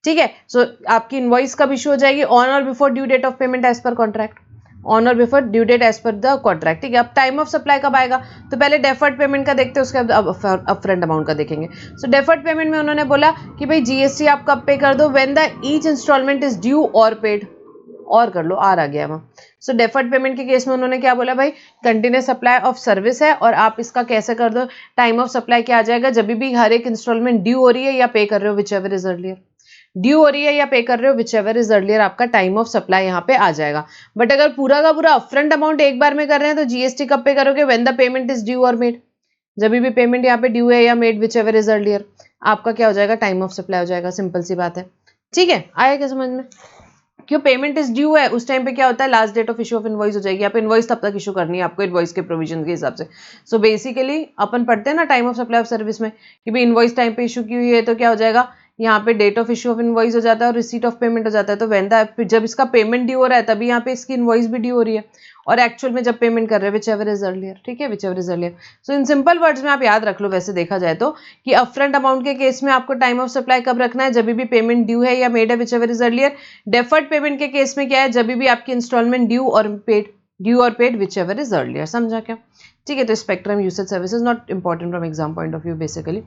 ठीक है, सो आपकी इनवॉइस कब इशू हो जाएगी, ऑन और before due date of payment as per contract, on और before due date as per the contract. ठीक है, अब टाइम ऑफ सप्लाई कब आएगा, तो पहले डेफर्ड पेमेंट का देखते हैं, उसके बाद अपफ्रंट अमाउंट का देखेंगे। सो डेफर्ड पेमेंट में उन्होंने बोला कि भाई जीएसटी आप कब पे कर दो, when the each instalment is due और पेड, और कर लो, आर आ गया वहां। सो डेफर्ड पेमेंट के केस में उन्होंने क्या बोला भाई, कंटिन्यूस सप्लाई ऑफ सर्विस है और आप इसका कैसे कर दो, टाइम ऑफ सप्लाई क्या आ जाएगा, जब भी हर एक इंस्टॉलमेंट ड्यू हो रही है या पे कर रहे हो, which ever is earlier, due हो रही है या पे कर रहे हो, विच एवर इज अर्लियर, आपका टाइम ऑफ सप्लाई यहाँ पे आ जाएगा। बट अगर पूरा का पूरा अपफ्रंट अमाउंट एक बार में कर रहे हैं तो जीएसटी कब पे करोगे, when the payment is due और मेड, जब भी पेमेंट यहाँ पे ड्यू है या made, which ever is earlier, आपका क्या हो जाएगा, टाइम ऑफ सप्लाई हो जाएगा। सिंपल सी बात है। ठीक है, आया क्या समझ में, क्यों पेमेंट इज ड्यू है उस टाइम पे क्या होता है, last date of issue of invoice हो जाएगी, आप इनवॉइस तब तक इशू करनी है आपको इनवॉइस के प्रोविजन के हिसाब से। सो बेसिकली अपन पढ़ते हैं ना time of supply of service में कि भाई इनवॉइस टाइम पे इशू की हुई है तो क्या हो जाएगा, यहाँ पे date of issue of invoice हो जाता है और रिसीट ऑफ पेमेंट हो जाता है। तो व्हेन द, जब इसका पेमेंट ड्यू हो रहा है तभी यहाँ पे इसकी इनवॉइस भी ड्यू हो रही है, और एक्चुअल में जब पेमेंट कर रहे हैं विच एवर इज अर्लियर। ठीक है, which ever is earlier. So in simple words में आप याद रख लो, वैसे देखा जाए तो, कि अपफ्रंट अमाउंट के केस में आपको टाइम ऑफ सप्लाई कब रखना है, जब भी पेमेंट ड्यू है या मेड है, which ever is earlier. Deferred payment के केस में क्या है, जब भी आपकी इंस्टॉलमेंट ड्यू और paid which ever is earlier. समझा क्या। ठीक है, तो spectrum usage services not important from exam point of view basically.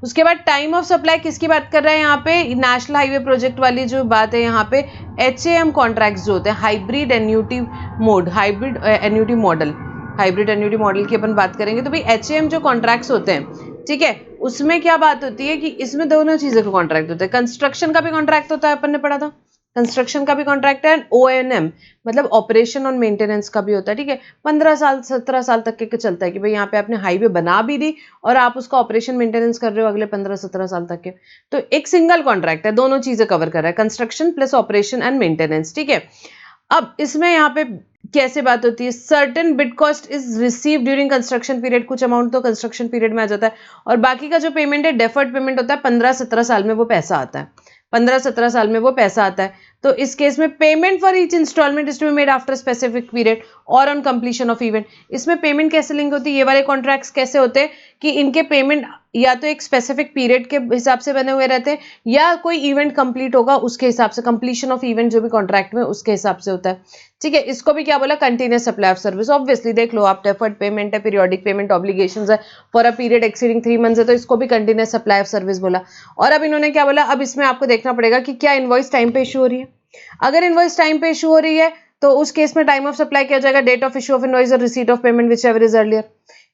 उसके बाद टाइम ऑफ सप्लाई किसकी बात कर रहे हैं यहाँ पे, नेशनल हाईवे प्रोजेक्ट वाली जो बात है यहाँ पे, HAM कॉन्ट्रैक्ट्स जो होते हैं, hybrid annuity mode, hybrid annuity model की अपन बात करेंगे। तो भाई HAM जो कॉन्ट्रैक्ट्स होते हैं, ठीक है, उसमें क्या बात होती है कि इसमें दोनों चीज़ों का कॉन्ट्रैक्ट होता है, कंस्ट्रक्शन का भी कॉन्ट्रैक्ट होता है, अपन ने पढ़ा था कंस्ट्रक्शन का भी कॉन्ट्रैक्ट है, एंड ONM मतलब ऑपरेशन और मेंटेनेंस का भी होता है। ठीक है, 15 साल 17 साल तक के चलता है कि भाई यहाँ पे आपने हाईवे बना भी दी और आप उसका ऑपरेशन मेंटेनेंस कर रहे हो अगले 15-17 साल तक के। तो एक सिंगल कॉन्ट्रैक्ट है, दोनों चीजें कवर कर रहा है, construction plus operation and maintenance. ठीक है, अब इसमें यहाँ पे कैसे बात होती है, certain bid cost is receive during construction period, कुछ अमाउंट तो कंस्ट्रक्शन पीरियड में आ जाता है, और बाकी का जो पेमेंट है डेफर्ड पेमेंट होता है, 15-17 साल में वो पैसा आता है, 15-17 साल में वो पैसा आता है। तो इस केस में payment for each instalment is to be made after specific period और ऑन कंप्लीशन ऑफ इवेंट। इसमें पेमेंट कैसे लिंक होती है, ये वाले कॉन्ट्रैक्ट्स कैसे होते हैं कि इनके पेमेंट या तो एक स्पेसिफिक पीरियड के हिसाब से बने हुए रहते हैं या कोई इवेंट कंप्लीट होगा उसके हिसाब से, कंप्लीशन ऑफ इवेंट जो भी कॉन्ट्रैक्ट में उसके हिसाब से होता है। ठीक है, इसको भी क्या बोला, continuous supply of service. Obviously देख लो आप, डेफर्ड पेमेंट है, पीरियोडिक पेमेंट ऑब्लिगेशंस है, for a period exceeding 3 months है, तो इसको भी कंटिन्यूस सप्लाई ऑफ सर्विस बोला। और अब इन्होंने क्या बोला, अब इसमें आपको देखना पड़ेगा कि क्या इनवॉइस टाइम पे इशू हो रही है। अगर इनवॉइस टाइम पे इशू हो रही है तो उस केस में टाइम ऑफ सप्लाई क्या हो जाएगा, date of issue of invoice or receipt of payment whichever is earlier.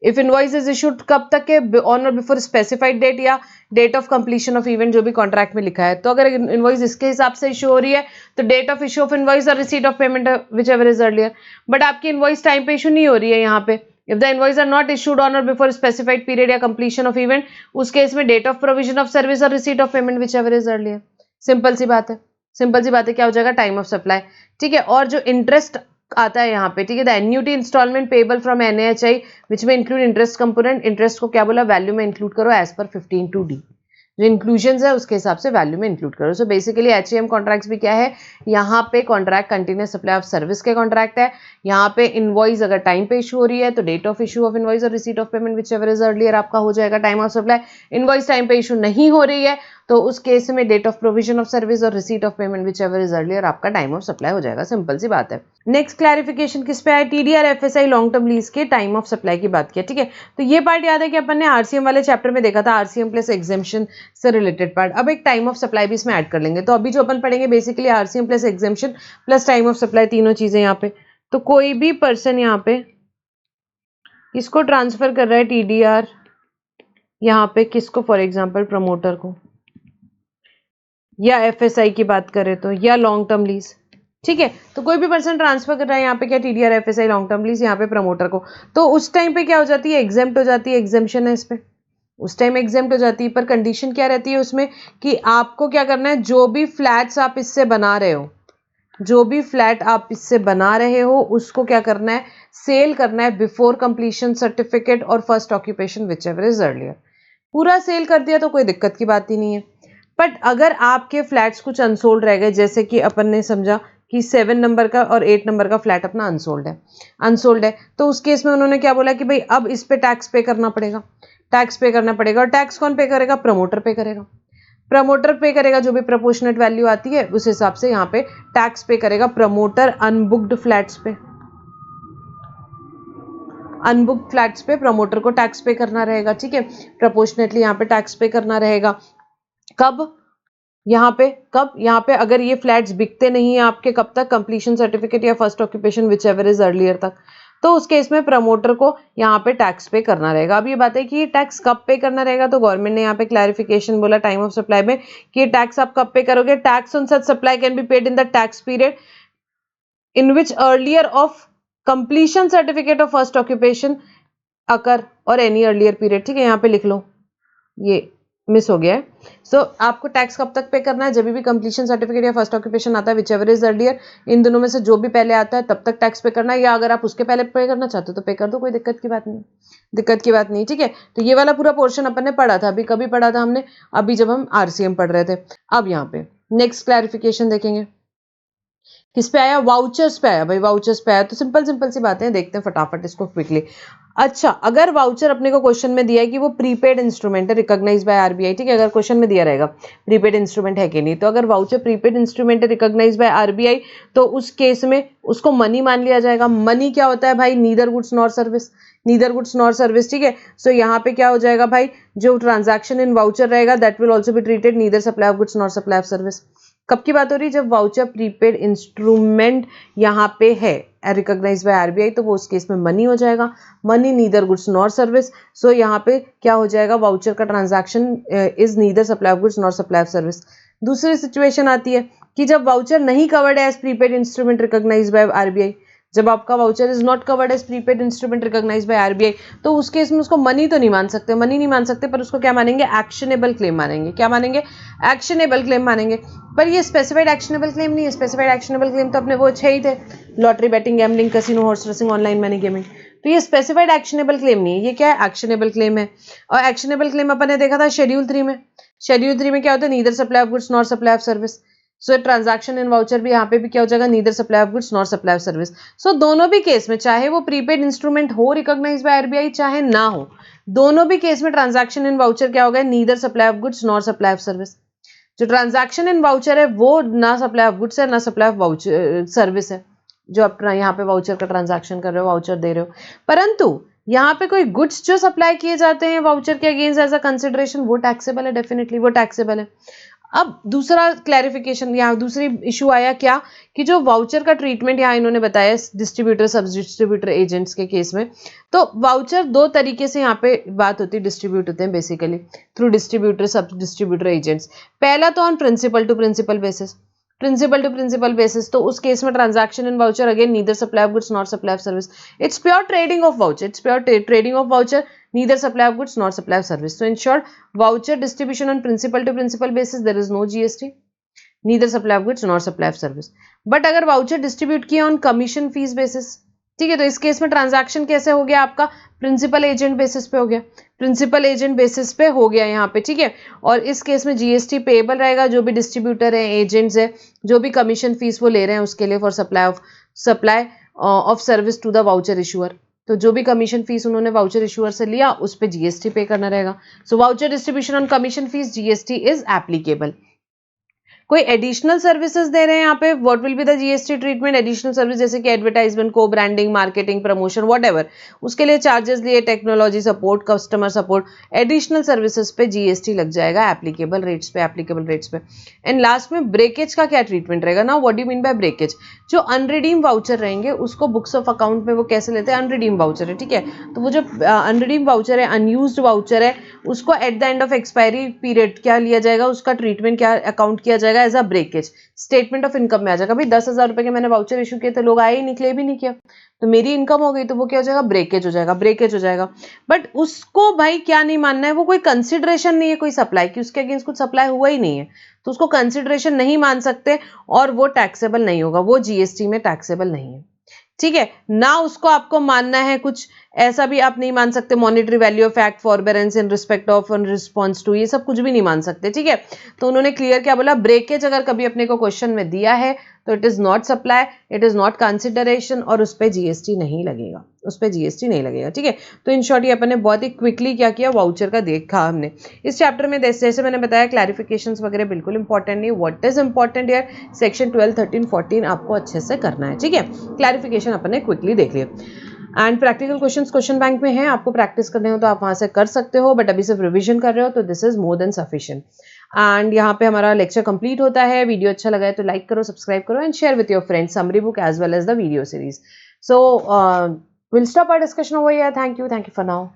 If invoice is issued कब तक के, ऑन और बिफोर स्पेसिफाइड डेट या date of completion of event जो भी कॉन्ट्रैक्ट में लिखा है। तो अगर इनवॉइस इसके हिसाब से इशू हो रही है तो date of issue of invoice or receipt of payment whichever is earlier. But आपकी इनवॉइस टाइम पे इशू नहीं हो रही है यहाँ पे, if the invoice are not issued on और बिफोर स्पेसिफाइड पीरियड या कंप्लीशन ऑफ इवेंट, उस केस में date of provision of service or receipt of payment whichever is earlier. Simple सी बात है, सिंपल सी बात है, क्या हो जाएगा, टाइम ऑफ सप्लाई। ठीक है, और जो इंटरेस्ट आता है यहाँ पे, ठीक है, the annuity instalment payable from NHI which में इंक्लूड इंटरेस्ट कंपोनेंट, इंटरेस्ट को क्या बोला, वैल्यू में इंक्लूड करो एज पर 15(2)D, जो इंक्लूजन है उसके हिसाब से वैल्यू में इंक्लूड करो। सो बेसिकली HAM कॉन्ट्रैक्ट्स भी क्या है, यहाँ पे contract continuous supply of service के कॉन्ट्रैक्ट है। यहाँ पे इनवॉइस अगर टाइम पे इशू हो रही है तो date of issue of invoice or receipt of payment whichever is earlier आपका हो जाएगा time of supply. Invoice time पे इशू नहीं हो रही है तो उस केस में date of provision of service or receipt of payment whichever is earlier आपका टाइम ऑफ सप्लाई हो जाएगा। सिंपल सी बात है। नेक्स्ट क्लैरिफिकेशन किस पे आया, TDR FSI long term lease के टाइम ऑफ सप्लाई की बात किया। ठीक है, तो ये पार्ट याद है कि अपन ने RCM वाले चैप्टर में देखा था, RCM प्लस एग्जेम्पशन से रिलेटेड पार्ट। अब एक टाइम ऑफ सप्लाई भी इसमें ऐड कर लेंगे। तो अभी जो अपन पढ़ेंगे basically RCM plus exemption plus time of supply, तीनों चीजें यहाँ पे। तो कोई भी पर्सन यहाँ पे इसको ट्रांसफर कर रहा है TDR यहाँ पे किसको, फॉर एग्जाम्पल प्रमोटर को, या FSI की बात करें तो, या लॉन्ग टर्म लीज, ठीक है। तो कोई भी पर्सन ट्रांसफर कर रहा है यहाँ पे क्या TDR FSI long term lease यहाँ पे प्रमोटर को, तो उस टाइम पे क्या हो जाती है, एग्जेम्प्ट हो जाती है, एग्जेम्पशन है इस पे, उस टाइम एग्जेम्प्ट हो जाती है। पर कंडीशन क्या रहती है उसमें कि आपको क्या करना है, जो भी फ्लैट्स आप इससे बना रहे हो, जो भी फ्लैट आप इससे बना रहे हो उसको क्या करना है, सेल करना है बिफोर कंप्लीशन सर्टिफिकेट और first occupation which ever is earlier. पूरा सेल कर दिया तो कोई दिक्कत की बात ही नहीं है। बट अगर आपके फ्लैट्स कुछ अनसोल्ड रह गए, जैसे कि अपन ने समझा कि 7 नंबर का और 8 नंबर का फ्लैट अपना अनसोल्ड है, तो उस केस में उन्होंने क्या बोला कि भाई अब इस पे टैक्स पे करना पड़ेगा, टैक्स पे करना पड़ेगा। और टैक्स कौन पे करेगा, प्रमोटर पे करेगा, प्रमोटर पे करेगा, जो भी प्रोपोर्शनेट वैल्यू आती है उस हिसाब से यहाँ पे टैक्स पे करेगा प्रमोटर अनबुक्ड फ्लैट्स पे, अनबुक्ड फ्लैट्स पे प्रमोटर को टैक्स पे करना रहेगा। ठीक है, प्रोपोर्शनेटली यहाँ पे टैक्स पे करना रहेगा। कब, यहाँ पे अगर ये फ्लैट्स बिकते नहीं है आपके, कब तक, कंप्लीशन सर्टिफिकेट या first occupation which ever is earlier तक, तो उस केस में प्रमोटर को यहाँ पे टैक्स पे करना रहेगा। अब ये बात है कि ये टैक्स कब पे करना रहेगा, तो गवर्नमेंट ने यहाँ पे क्लैरिफिकेशन बोला टाइम ऑफ सप्लाई में कि ये टैक्स आप कब पे करोगे, tax on such supply can be paid in the tax period in which earlier of completion certificate of first occupation occur or any earlier period. ठीक है, यहाँ पे लिख लो, ये मिस हो गया है। सो आपको टैक्स कब तक पे करना है, जब भी कंप्लीशन सर्टिफिकेट या फर्स्ट ऑक्यूपेशन आता है विच एवर इज अर्लियर, इन दोनों में से जो भी पहले आता है तब तक टैक्स पे करना है, या अगर आप उसके पहले पे करना चाहते हो तो पे कर दो, कोई दिक्कत की बात नहीं, दिक्कत की बात नहीं। ठीक है, तो ये वाला पूरा पोर्शन अपन ने पढ़ा था, अभी कभी पढ़ा था हमने, अभी जब हम RCM पढ़ रहे थे। अब यहाँ पे नेक्स्ट क्लैरिफिकेशन देखेंगे, किस पे आया, वाउचर्स पे आया। भाई वाउचर्स पे आया तो सिंपल सिंपल सी बातें देखते हैं फटाफट इसको क्विकली। अच्छा, अगर वाउचर अपने को क्वेश्चन में दिया है कि वो प्रीपेड इंस्ट्रूमेंट है रिकॉग्नाइज्ड बाय RBI, ठीक है, अगर क्वेश्चन में दिया रहेगा प्रीपेड इंस्ट्रूमेंट है कि नहीं, तो अगर वाउचर प्रीपेड इंस्ट्रूमेंट है रिकॉग्नाइज्ड बाय RBI, तो उस केस में उसको मनी मान लिया जाएगा। मनी क्या होता है भाई, neither goods nor service, neither goods nor service. ठीक है, सो यहाँ पे क्या हो जाएगा भाई, जो ट्रांजैक्शन इन वाउचर रहेगा that will also be treated neither supply of goods nor supply of service. कब की बात हो रही है, जब वाउचर प्रीपेड इंस्ट्रूमेंट यहाँ पे है रिकॉग्नाइज्ड बाय RBI, तो वो उस केस में मनी हो जाएगा, money neither goods nor service. So यहाँ पे क्या हो जाएगा, वाउचर का transaction is neither supply of goods nor supply of service. दूसरी सिचुएशन आती है कि जब वाउचर नहीं कवर्ड है as prepaid instrument recognised by RBI, जब आपका voucher is not covered as prepaid instrument recognised by RBI, तो उस केस में उसको मनी तो नहीं मान सकते, मनी नहीं मान सकते, पर उसको क्या मानेंगे, एक्शनेबल क्लेम मानेंगे। क्या मानेंगे, एक्शनेबल क्लेम मानेंगे। पर ये स्पेसिफाइड एक्शनेबल क्लेम नहीं है, स्पेसिफाइड एक्शनेबल क्लेम तो अपने वो छह ही थे, lottery, batting, gambling, casino, horse racing, online money gaming. तो ये स्पेसिफाइड एक्शनेबल क्लेम नहीं है, ये क्या है, एक्शनेबल क्लेम है। और एक्शनेबल क्लेम अपन ने देखा था शेड्यूल 3 में, शेड्यूल 3 में क्या होता है, neither supply of goods nor supply of service. So transaction in voucher भी यहाँ पे भी क्या हो जाएगा, neither supply of goods nor supply of service. So दोनों भी केस में, चाहे वो प्रीपेड इंस्ट्रूमेंट हो रिकॉग्नाइज्ड बाय RBI चाहे ना हो, दोनों भी केस में ट्रांजैक्शन इन वाउचर क्या होगा, neither supply of goods nor supply of service. जो ट्रांजैक्शन इन वाउचर है वो ना सप्लाई ऑफ गुड्स है ना सप्लाई ऑफ वाउचर सर्विस है, जो आप यहाँ पे वाउचर का ट्रांजैक्शन कर रहे हो, वाउचर दे रहे हो। परंतु यहाँ पे कोई गुड्स जो सप्लाई किए जाते हैं वाउचर के अगेंस्ट एज अ कंसिडरेशन, वो टैक्सेबल है, डेफिनेटली वो टैक्सेबल है। अब दूसरा क्लैरिफिकेशन, यहाँ दूसरी इशू आया क्या, कि जो वाउचर का ट्रीटमेंट यहाँ इन्होंने बताया डिस्ट्रीब्यूटर सब डिस्ट्रीब्यूटर एजेंट्स के केस में, तो वाउचर दो तरीके से यहाँ पे बात होती है, डिस्ट्रीब्यूट होते हैं basically through distributor sub distributor agents. पहला तो on principal to principal basis, principal to principal basis, तो उस केस में transaction in voucher again neither supply of goods not supply of service, it's pure trading of voucher, it's pure trading of voucher, neither supply of goods nor supply of service. So in short, voucher distribution on principal to principal basis, there is no GST, neither supply of goods nor supply of service. But अगर voucher distribute किया on commission fees basis, ठीक है, तो इस case में transaction कैसे हो गया आपका, प्रिंसिपल एजेंट बेसिस पे हो गया, प्रिंसिपल एजेंट बेसिस पे हो गया यहाँ पे। ठीक है, और इस केस में GST पेएबल रहेगा, जो भी डिस्ट्रीब्यूटर है, एजेंट्स है, जो भी कमीशन फीस वो ले रहे हैं उसके लिए for supply of service to the voucher issuer, तो जो भी कमीशन फीस उन्होंने वाउचर इशूअर से लिया उस पे GST पे करना रहेगा। So voucher distribution on commission fees GST is applicable. कोई एडिशनल सर्विसेज दे रहे हैं यहाँ पे, what will be the GST treatment, additional service जैसे कि एडवर्टाइजमेंट, को ब्रांडिंग, मार्केटिंग, प्रमोशन, व्हाटएवर, उसके लिए चार्जेस लिए, technology support, customer support, additional services पे GST लग जाएगा एप्लीकेबल रेट्स पे, एप्लीकेबल रेट्स पे। एंड लास्ट में ब्रेकेज का क्या ट्रीटमेंट रहेगा ना, what do you mean by breakage, जो अनरिडीम वाउचर रहेंगे उसको बुक्स ऑफ अकाउंट में वो कैसे लेते हैं, अनरिडीम वाउचर है, ठीक है, तो वो जो अनरिडीम वाउचर है, अनयूज्ड वाउचर है, उसको at the end of expiry period क्या लिया जाएगा, उसका ट्रीटमेंट क्या अकाउंट किया जाएगा जाएगा as a breakage, statement of income में आ जाएगा। भाई 10,000 रुपए के मैंने वाउचर इशू किए थे, लोग आए ही नहीं, क्लेम ही नहीं किया, तो मेरी इनकम हो गई, तो वो क्या हो जाएगा, ब्रेकेज हो जाएगा, ब्रेकेज हो जाएगा। बट उसको भाई क्या नहीं मानना है, वो कोई कंसिडरेशन नहीं है कोई सप्लाई की, उसके अगेंस्ट कुछ सप्लाई हुआ ही नहीं है, तो उसको कंसिडरेशन नहीं मान सकते और वो टैक्सेबल नहीं होगा, वो जीएसटी में टैक्सेबल नहीं है। ठीक है ना, उसको आपको मानना है कुछ ऐसा भी आप नहीं मान सकते, monetary value of fact, forbearance in respect of in response to, ये सब कुछ भी नहीं मान सकते। ठीक है, तो उन्होंने क्लियर क्या बोला, ब्रेकेज अगर कभी अपने को क्वेश्चन में दिया है तो it is not supply, it is not consideration, और उस पर जीएसटी नहीं लगेगा, उस पर जीएसटी नहीं लगेगा। ठीक है, तो इन शॉर्ट ये अपन ने बहुत ही क्विकली क्या किया, वाउचर का देखा हमने इस चैप्टर में। जैसे मैंने बताया क्लैरिफिकेशंस वगैरह बिल्कुल इंपॉर्टेंट नहीं, व्हाट इज इंपॉर्टेंट यार, सेक्शन 12, 13, 14 आपको अच्छे से करना है। ठीक है, क्लैरिफिकेशन अपन ने क्विकली देख लिया। And practical questions question bank में हैं, आपको प्रैक्टिस करने हो तो आप वहां से कर सकते हो, बट अभी सिर्फ रिवीजन कर रहे हो तो this is more than sufficient. And यहाँ पे हमारा लेक्चर कंप्लीट होता है। वीडियो अच्छा लगा है तो लाइक करो, सब्सक्राइब करो and share with your friends summary book as well as the video series. So will stop our discussion over here. Thank you for now.